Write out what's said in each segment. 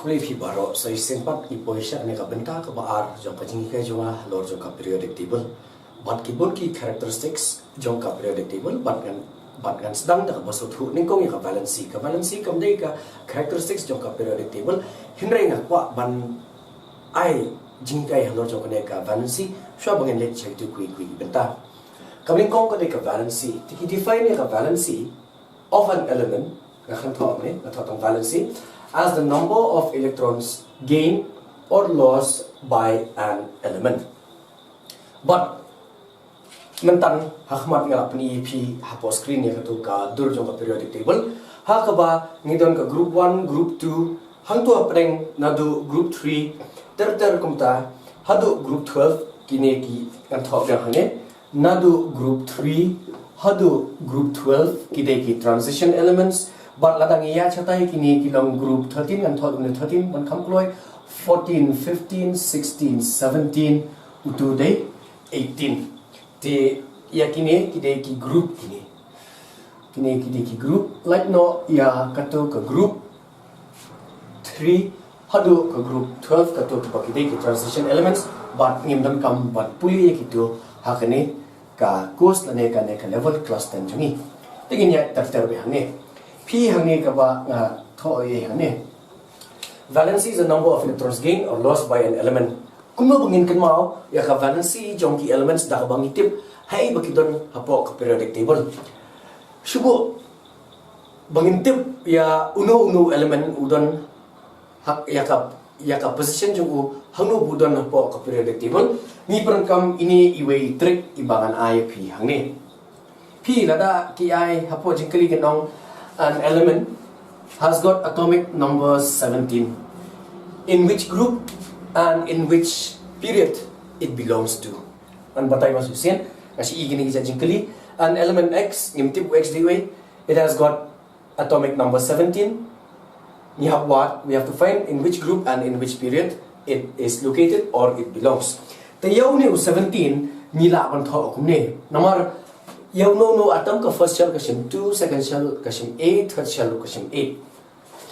Kuli fi baro so isimpat ipoisha ne ka benta ka baar jong ka jingi ka jonga lor jong ka periodic table bat ki bon ki characteristics jong ka periodic table bat gan sedang da baso thu ning kong ka valency kam dei ka characteristics jong ka periodic table hinrai nga kwa ban ai jingi ka lor jong ne ka valency shwa bangen le chai tu kui benta kaming kong ka de ka valency ti define ka valency of an element ka khan tho ne ka tho tong valency as the number of electrons gained or lost by an element. But mentan hakmat nga apni pi hapo screen ya tu ka dur jong ka periodic table ha ka ba ngidon ka group 1 group 2 hang tu apreng nadu group 3 ter kumta hadu group 12 kine ki kan thok ya hane nadu group 3 hadu group 12 kide ki transition elements. But ladang iya chatai kini kilong group 13 and thought 13 one come kloy 14 15 16 17 utu day 18 ti ya kini kide ki group kini kide ki group like no ya kato ka group 3 hadu ka group 12 kato ka kide ki transition elements but ngimdam kam but puli ya kitu hakane ka course lane ka level class 10 jungi tingin ya taftar be hane P hangi kaba nga tho ye hane valency is the number of electrons gained or lost by an element kuno bangin kan mau ya ka valency jong ki elements da bang itip hai bakidon hapo ka periodic table shubo bangin tip ya uno element udon hak ya ka position jong hanu budon hapo ka periodic table ni perangkam ini iwe trick ibangan ai P hangi P lada ki ai hapo jingkali kenong an element has got atomic number 17 in which group and in which period it belongs to and batai mas usian kasi igini gisa jingkali an element x ngimtip x dy it has got atomic number 17 we have what we have to find in which group and in which period it is located or it belongs the yauni 17 nila ban tho kumne namar Yaw no atom ka first shell kashim 2, second shell kashim 8, third shell kashim 8.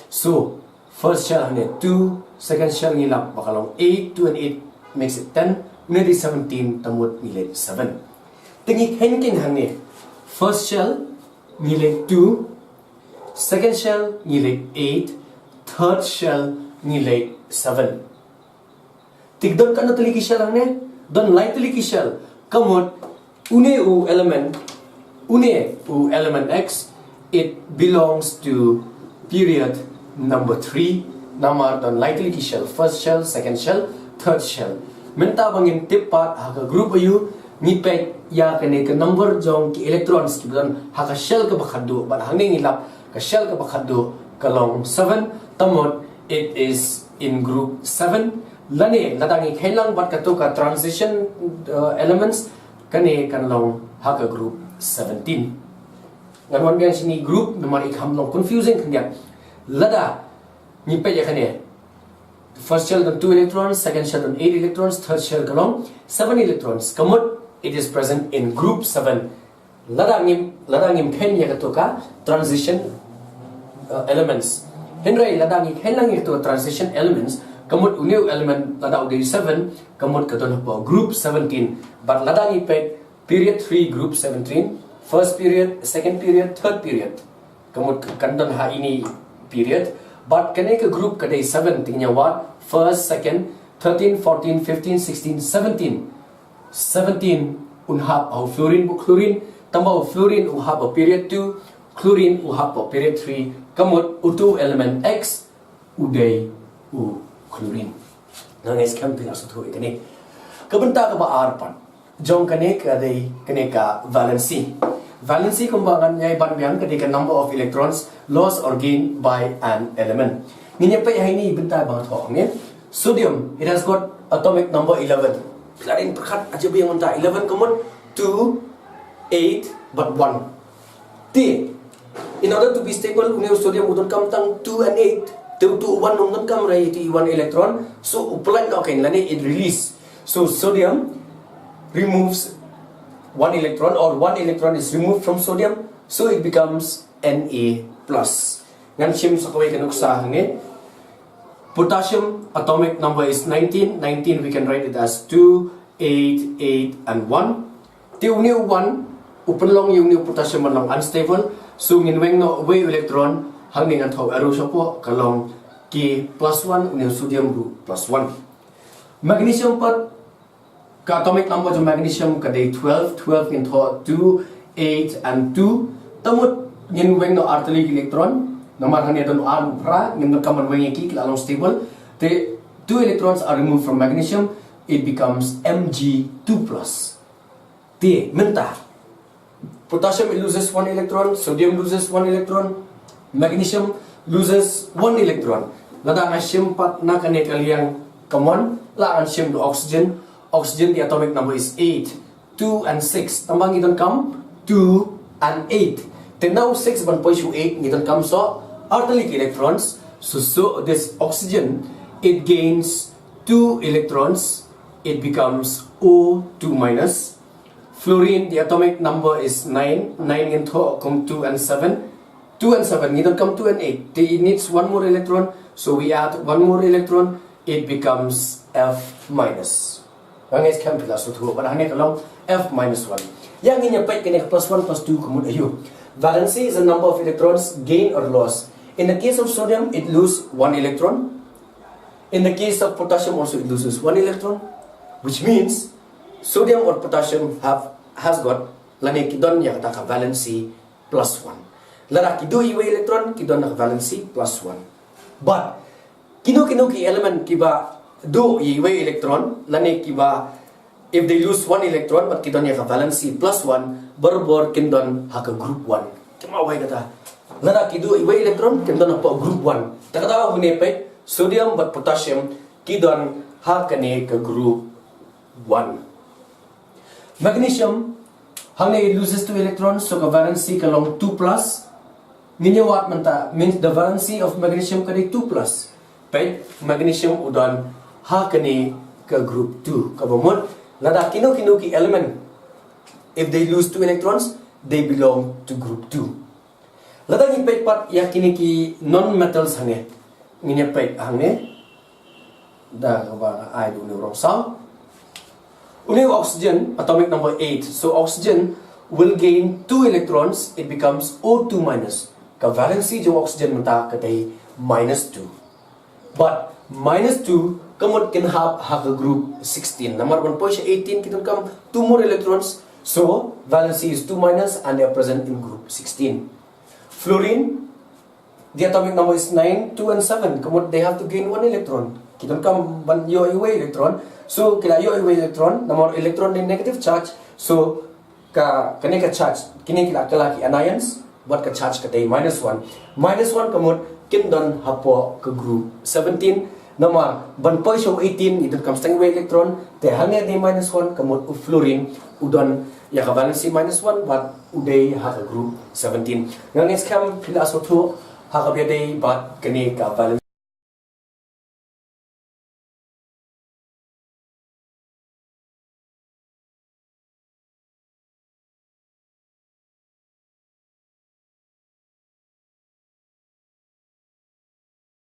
So first shell hane 2, second shell nila bakalong 8, 2 and 8 makes it 10, nili 17 tamut nili 7. Tingi henkin hane first shell nili 2, second shell nili 8, third shell nili 7. Tigdon ka na taliki shell hane, don light taliki shell kamot une element x it belongs to period number 3 namar don likely ki shell first shell second shell third shell menta bangin tip part ha group ayu ni pe ya kane ka number jong ki electrons ki don ha ka shell ka bakhadu ban hanging ilap ka shell ka bakhadu kalong 7 tamot it is in group 7 lane ladangi khailang bat ka to ka transition elements kane kanlong ha ka group 17 ngan gan sini group memang ikham long confusing kanya lada ni pe ya kane first shell dan 2 electrons second shell dan 8 electrons third shell kalong 7 electrons kamut it is present in group 7 lada ngim khen ya ka to ka transition elements henry lada ngi khen lang itu transition elements kamut new element lada udah 7 kamut ka don po group 17 but lada ngi pe period 3 group 17 first period second period third period kamut kandon ha ini period but kane ka group ka day 7 tingnya what first second 13 14 15 16 17 unhap au fluorine bu chlorine tamba fluorine uhap period 2 chlorine uhap period 3 kamut utu element x uday chlorine nangis camping aso thu ikani kabenta ka ba arpan jong kane ka valency kumbangan yai ban biang ka number of electrons lost or gained by an element ninya pe hai ni benta ba tho ne sodium it has got atomic number 11 plarin prakhat aja biang unta 11 common 2 8 but 1 t in order to be stable une sodium udon kam tang 2 and 8 to 1 udon kam rai ti 1 electron so uplan okay lani it release so sodium removes 1 electron or 1 electron is removed from sodium so it becomes Na+. Ngan sim sa kaway kanuksa hangi Potassium atomic number is 19. 19 we can write it as 2, 8, 8 and 1. The new 1 upanlong yung new potassium long unstable. So nginweng no way electron hangning an thog arrow po kalong ki plus 1 new sodium plus 1. Magnesium pat ka atomic number of magnesium kaday 12. 12 in thog 2, 8 and 2. Tamot nginweng no artelic electron. Namar hanya don arm pra ngin kaman wengi ki along stable. The 2 electrons are removed from magnesium. It becomes Mg2+. T mentah. Potassium it loses 1 electron, sodium loses 1 electron, magnesium loses 1 electron. Lada nasyem pat na kane kaliang common la nasyem do oxygen. Oxygen the atomic number is 8, 2 and 6. Tambang idon come 2 and 8. Then now 6 ban poishu 8 idon come so artelic electrons. So this oxygen it gains 2 electrons. It becomes O2 minus. Fluorine, the atomic number is 9. 9 into come 2 and 7. 2 and 7, neither come 2 and 8. It needs 1 more electron. So we add 1 more electron. It becomes F minus. Ang is can plus 2, but hangit along F minus 1. Yang in your pet can plus 1 plus 2 kumud ayu. Valency is the number of electrons gained or lost. In the case of sodium, it loses 1 electron. In the case of potassium, also it loses 1 electron. Which means sodium or potassium has got lani kidon yang kata valency plus 1. Lara kido iwe electron kidon nak valency plus 1. But kino ki element kiba do iwe electron lani kiba if they lose 1 electron but kidon yang valency plus 1 berbor kidon haka group 1. Kima wai kata lara kido iwe electron kidon apa group 1. Takata hunepe sodium but potassium kidon hakane ke group 1. Magnesium it loses 2 electrons, so the valency kalong 2 plus. What manta means the valency of magnesium kani 2 plus. Right? Magnesium udon ha kani ka group 2. Kabamon lada kino ki element. If they lose 2 electrons, they belong to group 2. Lada ni pet part yakini ki non metals hange. Nginya pet hange. Da kaba ai do neurong sound. Only oxygen, atomic number 8. So oxygen will gain 2 electrons. It becomes O2 minus. Ka valency jo oxygen mata katay minus 2. But minus 2 kamot can have a group 16. Number 1 po siya 18 kitong come 2 more electrons. So valency is 2 minus and they are present in group 16. Fluorine, the atomic number is 9, 2 and 7. Kamot they have to gain 1 electron. Kitong come ban yo away electron. So kila yo away electron, namor electron in negative charge. So kani ka charge kini kila ki anions, but ka charge katay minus 1. Minus 1 kamot kindon hapo ka group 17. Namor ban po siya 18 idon comes tang away electron. Te hanya di minus 1 kamot fluorine udon ya ka valency minus 1 but uday ha ka group 17. Ngayon is kam kila so to ha ka biyaday but kani ka valence